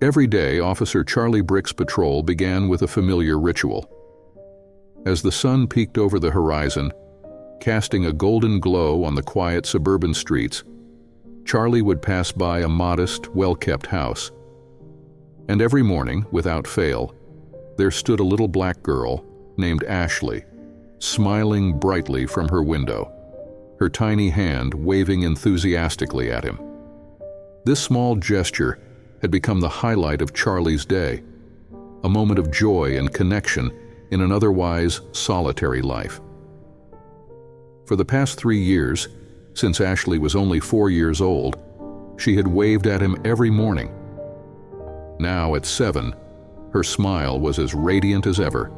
Every day, Officer Charlie Brick's patrol began with a familiar ritual. As the sun peeked over the horizon, casting a golden glow on the quiet suburban streets, Charlie would pass by a modest, well-kept house. And every morning, without fail, there stood a little black girl named Ashley, smiling brightly from her window, her tiny hand waving enthusiastically at him. This small gesture had become the highlight of Charlie's day, a moment of joy and connection in an otherwise solitary life. For the past 3 years, since Ashley was only 4 years old, she had waved at him every morning. Now at 7, her smile was as radiant as ever,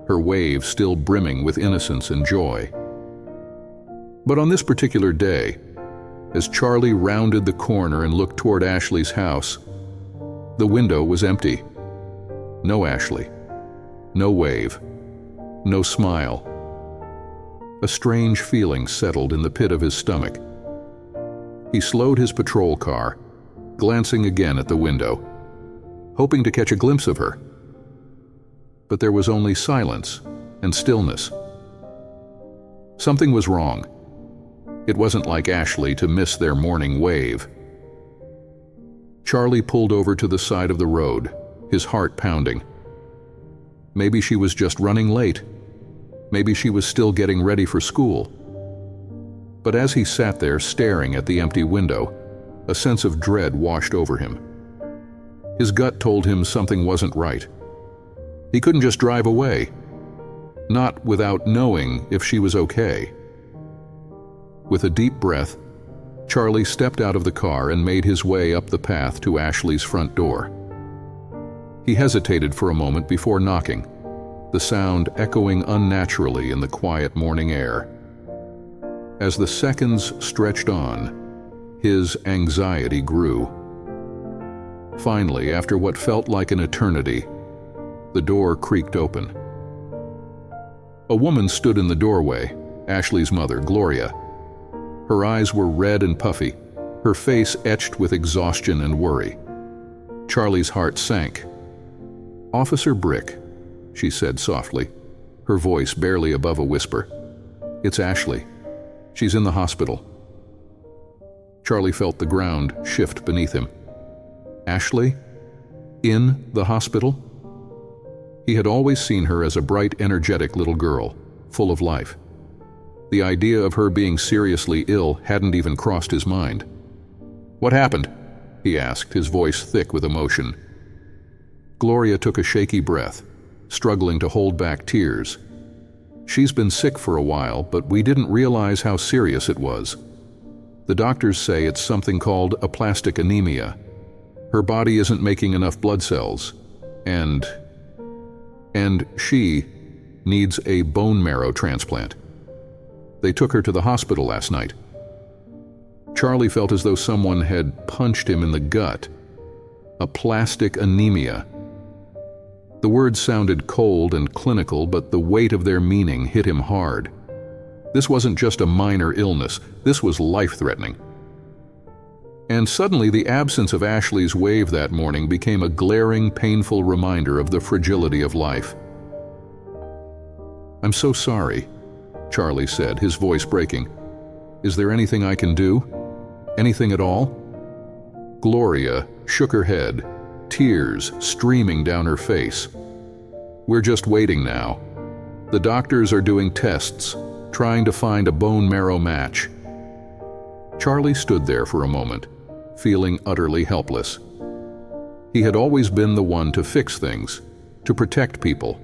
her wave still brimming with innocence and joy. But on this particular day, as Charlie rounded the corner and looked toward Ashley's house, the window was empty. No Ashley, no wave, no smile. A strange feeling settled in the pit of his stomach. He slowed his patrol car, glancing again at the window, hoping to catch a glimpse of her. But there was only silence and stillness. Something was wrong. It wasn't like Ashley to miss their morning wave. Charlie pulled over to the side of the road, his heart pounding. Maybe she was just running late. Maybe she was still getting ready for school. But as he sat there staring at the empty window, a sense of dread washed over him. His gut told him something wasn't right. He couldn't just drive away, not without knowing if she was okay. With a deep breath, Charlie stepped out of the car and made his way up the path to Ashley's front door. He hesitated for a moment before knocking, the sound echoing unnaturally in the quiet morning air. As the seconds stretched on, his anxiety grew. Finally, after what felt like an eternity, the door creaked open. A woman stood in the doorway, Ashley's mother, Gloria. Her eyes were red and puffy, her face etched with exhaustion and worry. Charlie's heart sank. "Officer Brick," she said softly, her voice barely above a whisper. "It's Ashley. She's in the hospital." Charlie felt the ground shift beneath him. Ashley? In the hospital? He had always seen her as a bright, energetic little girl, full of life. The idea of her being seriously ill hadn't even crossed his mind. "What happened?" he asked, his voice thick with emotion. Gloria took a shaky breath, struggling to hold back tears. "She's been sick for a while, but we didn't realize how serious it was. The doctors say it's something called aplastic anemia. Her body isn't making enough blood cells, and she needs a bone marrow transplant. They took her to the hospital last night." Charlie felt as though someone had punched him in the gut. Aplastic anemia. The words sounded cold and clinical, but the weight of their meaning hit him hard. This wasn't just a minor illness, this was life-threatening. And suddenly the absence of Ashley's wave that morning became a glaring, painful reminder of the fragility of life. "I'm so sorry," Charlie said, his voice breaking. "Is there anything I can do? Anything at all?" Gloria shook her head, tears streaming down her face. "We're just waiting now. The doctors are doing tests, trying to find a bone marrow match." Charlie stood there for a moment, feeling utterly helpless. He had always been the one to fix things, to protect people.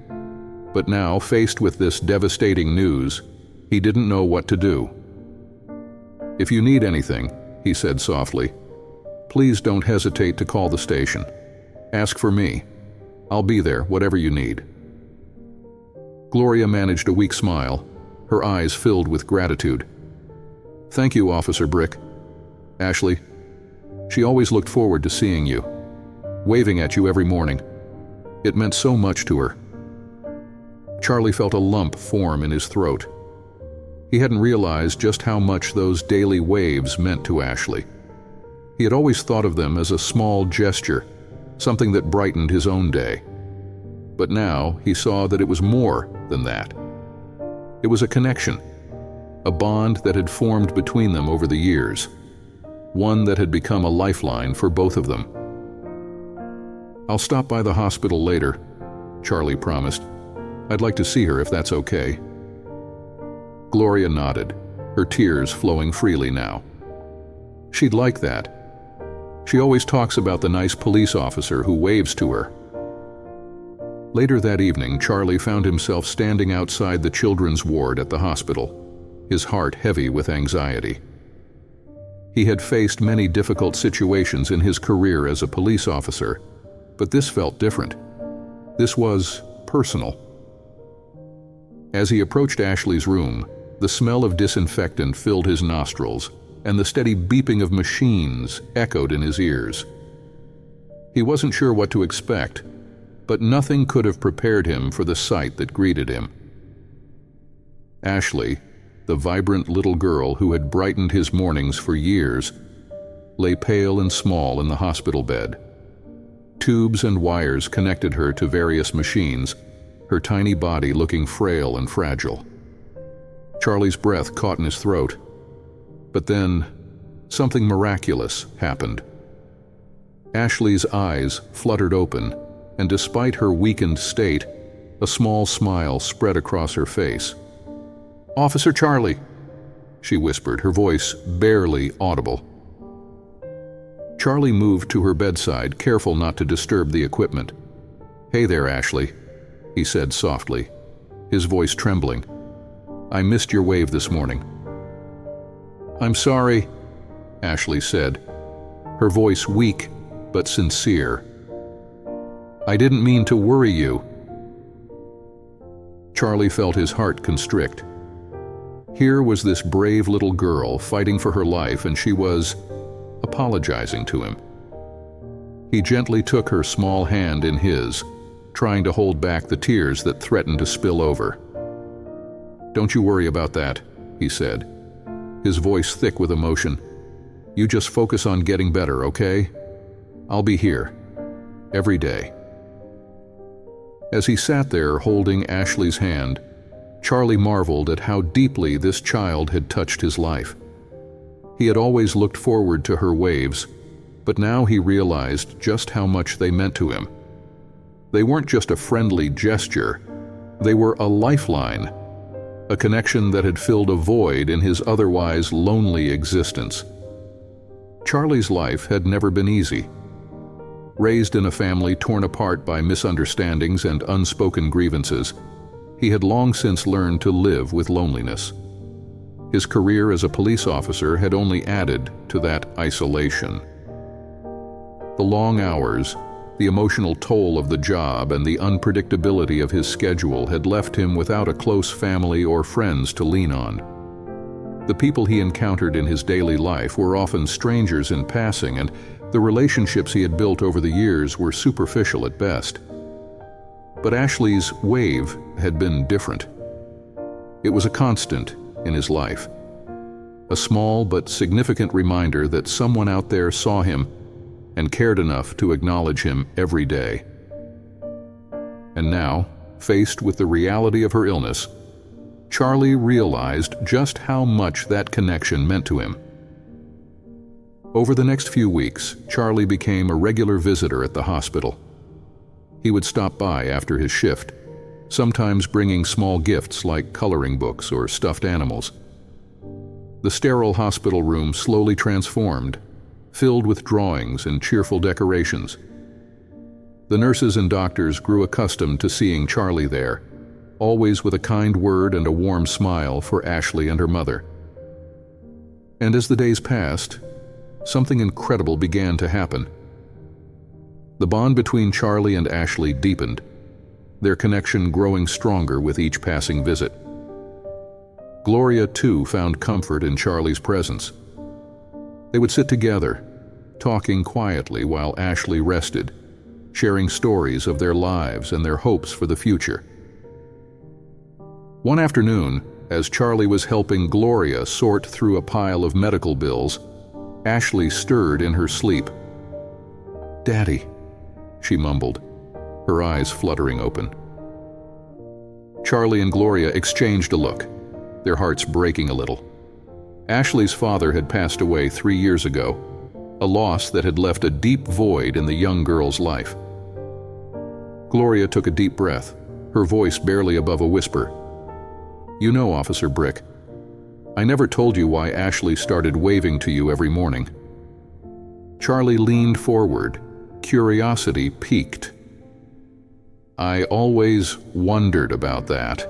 But now, faced with this devastating news, he didn't know what to do. "If you need anything," he said softly, "please don't hesitate to call the station. Ask for me. I'll be there, whatever you need." Gloria managed a weak smile, her eyes filled with gratitude. "Thank you, Officer Brick. Ashley, she always looked forward to seeing you, waving at you every morning. It meant so much to her." Charlie felt a lump form in his throat. He hadn't realized just how much those daily waves meant to Ashley. He had always thought of them as a small gesture, something that brightened his own day. But now he saw that it was more than that. It was a connection, a bond that had formed between them over the years, one that had become a lifeline for both of them. "I'll stop by the hospital later," Charlie promised. "I'd like to see her if that's okay." Gloria nodded, her tears flowing freely now. She'd like that. She always talks about the nice police officer who waves to her. Later that evening, Charlie found himself standing outside the children's ward at the hospital, his heart heavy with anxiety. He had faced many difficult situations in his career as a police officer, but this felt different. This was personal. As he approached Ashley's room, the smell of disinfectant filled his nostrils, and the steady beeping of machines echoed in his ears. He wasn't sure what to expect, but nothing could have prepared him for the sight that greeted him. Ashley, the vibrant little girl who had brightened his mornings for years, lay pale and small in the hospital bed. Tubes and wires connected her to various machines, her tiny body looking frail and fragile. Charlie's breath caught in his throat. But then, something miraculous happened. Ashley's eyes fluttered open, and despite her weakened state, a small smile spread across her face. "Officer Charlie," she whispered, her voice barely audible. Charlie moved to her bedside, careful not to disturb the equipment. "Hey there, Ashley," he said softly, his voice trembling. "I missed your wave this morning." "I'm sorry," Ashley said, her voice weak but sincere. "I didn't mean to worry you." Charlie felt his heart constrict. Here was this brave little girl fighting for her life, and she was apologizing to him. He gently took her small hand in his, trying to hold back the tears that threatened to spill over. "Don't you worry about that," he said, his voice thick with emotion. "You just focus on getting better, okay? I'll be here, every day." As he sat there holding Ashley's hand, Charlie marveled at how deeply this child had touched his life. He had always looked forward to her waves, but now he realized just how much they meant to him. They weren't just a friendly gesture, they were a lifeline, a connection that had filled a void in his otherwise lonely existence. Charlie's life had never been easy. Raised in a family torn apart by misunderstandings and unspoken grievances, he had long since learned to live with loneliness. His career as a police officer had only added to that isolation. The long hours, the emotional toll of the job, and the unpredictability of his schedule had left him without a close family or friends to lean on. The people he encountered in his daily life were often strangers in passing, and the relationships he had built over the years were superficial at best. But Ashley's wave had been different. It was a constant in his life, a small but significant reminder that someone out there saw him and cared enough to acknowledge him every day. And now, faced with the reality of her illness, Charlie realized just how much that connection meant to him. Over the next few weeks, Charlie became a regular visitor at the hospital. He would stop by after his shift, sometimes bringing small gifts like coloring books or stuffed animals. The sterile hospital room slowly transformed, filled with drawings and cheerful decorations. The nurses and doctors grew accustomed to seeing Charlie there, always with a kind word and a warm smile for Ashley and her mother. And as the days passed, something incredible began to happen. The bond between Charlie and Ashley deepened, their connection growing stronger with each passing visit. Gloria, too, found comfort in Charlie's presence. They would sit together, talking quietly while Ashley rested, sharing stories of their lives and their hopes for the future. One afternoon, as Charlie was helping Gloria sort through a pile of medical bills, Ashley stirred in her sleep. "Daddy," she mumbled, her eyes fluttering open. Charlie and Gloria exchanged a look, their hearts breaking a little. Ashley's father had passed away 3 years ago, a loss that had left a deep void in the young girl's life. Gloria took a deep breath, her voice barely above a whisper. "You know, Officer Brick, I never told you why Ashley started waving to you every morning." Charlie leaned forward, curiosity piqued. "I always wondered about that,"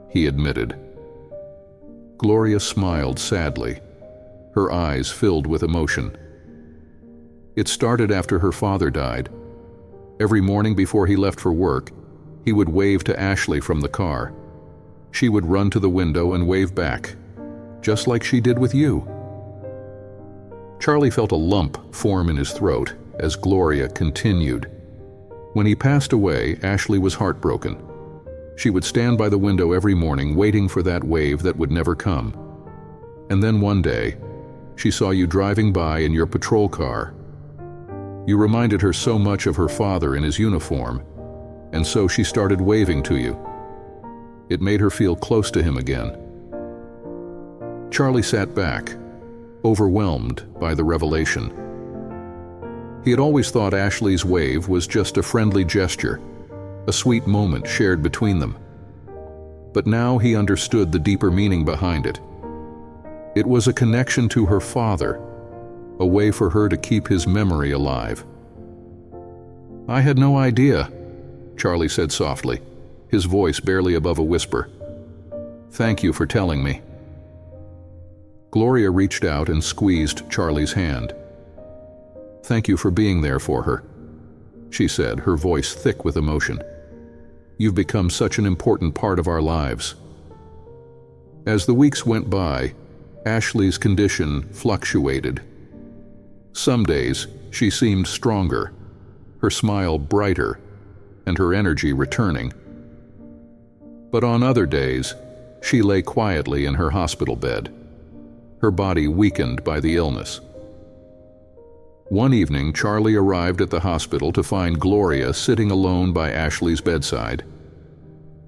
he admitted. Gloria smiled sadly, her eyes filled with emotion. It started after her father died. Every morning before he left for work, he would wave to Ashley from the car. She would run to the window and wave back, just like she did with you. Charlie felt a lump form in his throat as Gloria continued. When he passed away, Ashley was heartbroken. She would stand by the window every morning waiting for that wave that would never come. And then one day, she saw you driving by in your patrol car. You reminded her so much of her father in his uniform, and so she started waving to you. It made her feel close to him again. Charlie sat back, overwhelmed by the revelation. He had always thought Ashley's wave was just a friendly gesture, a sweet moment shared between them. But now he understood the deeper meaning behind it. It was a connection to her father, a way for her to keep his memory alive. "I had no idea," Charlie said softly, his voice barely above a whisper. "Thank you for telling me." Gloria reached out and squeezed Charlie's hand. "Thank you for being there for her," she said, her voice thick with emotion. "You've become such an important part of our lives." As the weeks went by, Ashley's condition fluctuated. Some days, she seemed stronger, her smile brighter, and her energy returning. But on other days, she lay quietly in her hospital bed, her body weakened by the illness. One evening, Charlie arrived at the hospital to find Gloria sitting alone by Ashley's bedside.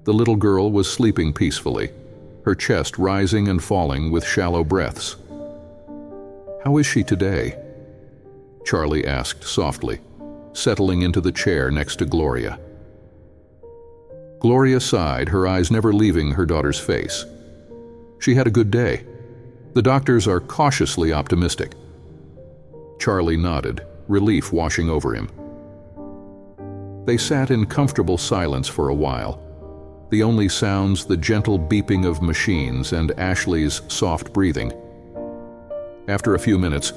The little girl was sleeping peacefully, her chest rising and falling with shallow breaths. "How is she today?" Charlie asked softly, settling into the chair next to Gloria. Gloria sighed, her eyes never leaving her daughter's face. "She had a good day. The doctors are cautiously optimistic." Charlie nodded, relief washing over him. They sat in comfortable silence for a while, the only sounds the gentle beeping of machines and Ashley's soft breathing. After a few minutes,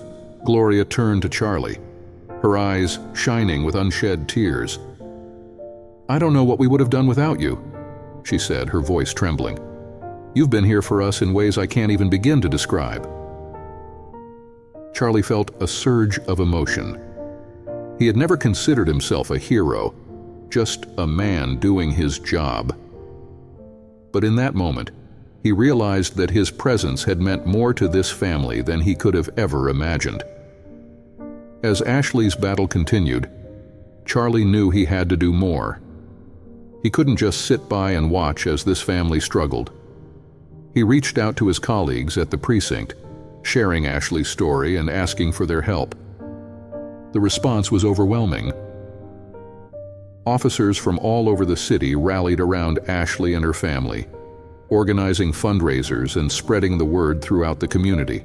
Gloria turned to Charlie, her eyes shining with unshed tears. "I don't know what we would have done without you," she said, her voice trembling. "You've been here for us in ways I can't even begin to describe." Charlie felt a surge of emotion. He had never considered himself a hero, just a man doing his job. But in that moment, he realized that his presence had meant more to this family than he could have ever imagined. As Ashley's battle continued, Charlie knew he had to do more. He couldn't just sit by and watch as this family struggled. He reached out to his colleagues at the precinct, sharing Ashley's story and asking for their help. The response was overwhelming. Officers from all over the city rallied around Ashley and her family, organizing fundraisers and spreading the word throughout the community.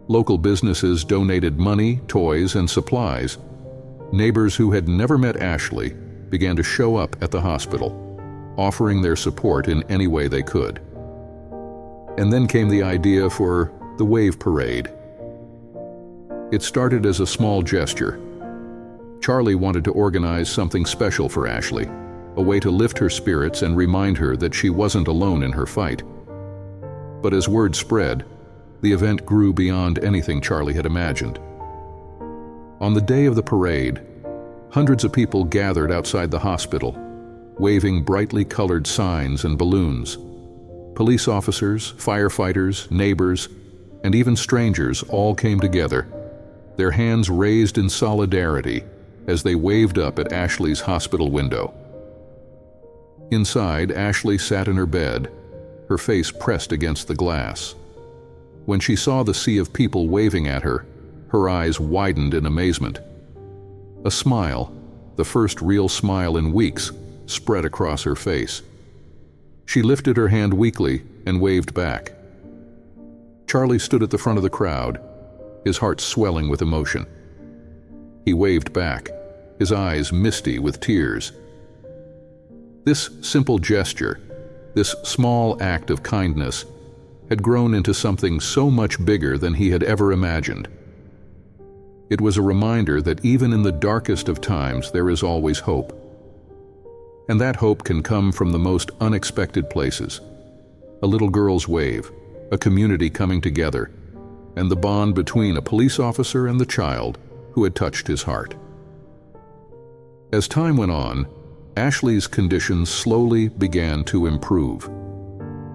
Local businesses donated money, toys, and supplies. Neighbors who had never met Ashley began to show up at the hospital, offering their support in any way they could. And then came the idea for the Wave Parade. It started as a small gesture. Charlie wanted to organize something special for Ashley, a way to lift her spirits and remind her that she wasn't alone in her fight. But as word spread, the event grew beyond anything Charlie had imagined. On the day of the parade, hundreds of people gathered outside the hospital, waving brightly colored signs and balloons. Police officers, firefighters, neighbors, and even strangers all came together, their hands raised in solidarity, as they waved up at Ashley's hospital window. Inside, Ashley sat in her bed, her face pressed against the glass. When she saw the sea of people waving at her, her eyes widened in amazement. A smile, the first real smile in weeks, spread across her face. She lifted her hand weakly and waved back. Charlie stood at the front of the crowd, his heart swelling with emotion. He waved back, his eyes misty with tears. This simple gesture, this small act of kindness, had grown into something so much bigger than he had ever imagined. It was a reminder that even in the darkest of times there is always hope. And that hope can come from the most unexpected places. A little girl's wave, a community coming together, and the bond between a police officer and the child who had touched his heart. As time went on, Ashley's condition slowly began to improve.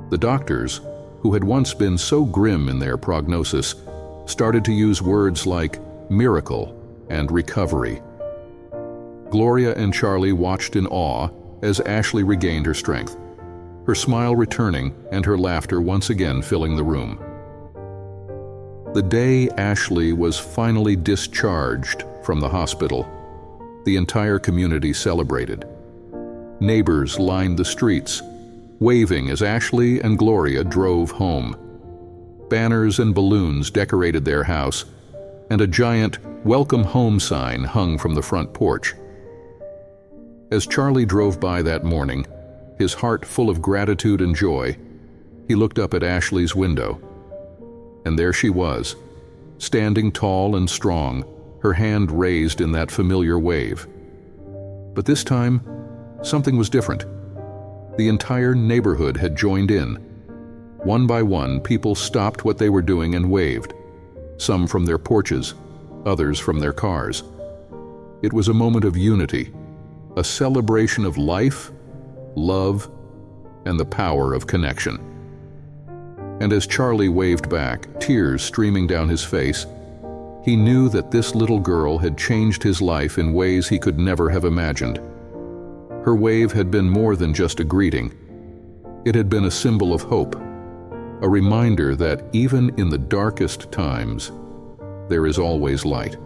The doctors, who had once been so grim in their prognosis, started to use words like miracle and recovery. Gloria and Charlie watched in awe as Ashley regained her strength, her smile returning and her laughter once again filling the room. The day Ashley was finally discharged from the hospital, the entire community celebrated. Neighbors lined the streets, waving as Ashley and Gloria drove home. Banners and balloons decorated their house, and a giant "Welcome Home" sign hung from the front porch. As Charlie drove by that morning, his heart full of gratitude and joy, he looked up at Ashley's window. And there she was, standing tall and strong, her hand raised in that familiar wave. But this time, something was different. The entire neighborhood had joined in. One by one, people stopped what they were doing and waved, some from their porches, others from their cars. It was a moment of unity, a celebration of life, love, and the power of connection. And as Charlie waved back, tears streaming down his face, he knew that this little girl had changed his life in ways he could never have imagined. Her wave had been more than just a greeting. It had been a symbol of hope, a reminder that even in the darkest times, there is always light.